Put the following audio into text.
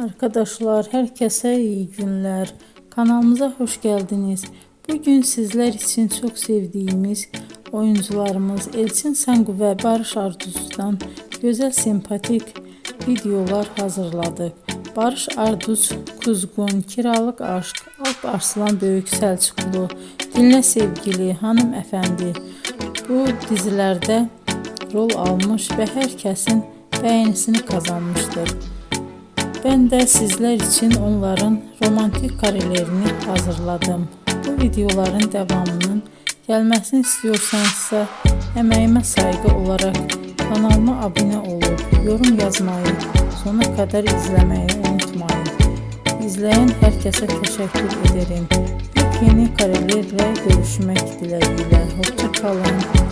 Arkadaşlar, herkese iyi günler. Kanalımıza hoş geldiniz. Bugün sizler için çok sevdiğimiz oyuncularımız Elçin Sangu ve Barış Arduç'dan güzel sempatik videolar hazırladık. Barış Arduç, Kuzgun, Kiralık Aşk, Alp Arslan Böyük Selçuklu, Dinle Sevgili, Hanımefendi bu dizilerde rol almış ve herkesin beğenisini kazanmıştır. Ben de sizler için onların romantik karelerini hazırladım. Bu videoların devamının gelmesini istiyorsanızsa emeğime saygı olarak kanalıma abone olup yorum yazmayı, sona kadar izlemeyi unutmayın. İzleyen herkese teşekkür ederim. Yeni karelerle görüşmek dileğiyle. Hoşça kalın.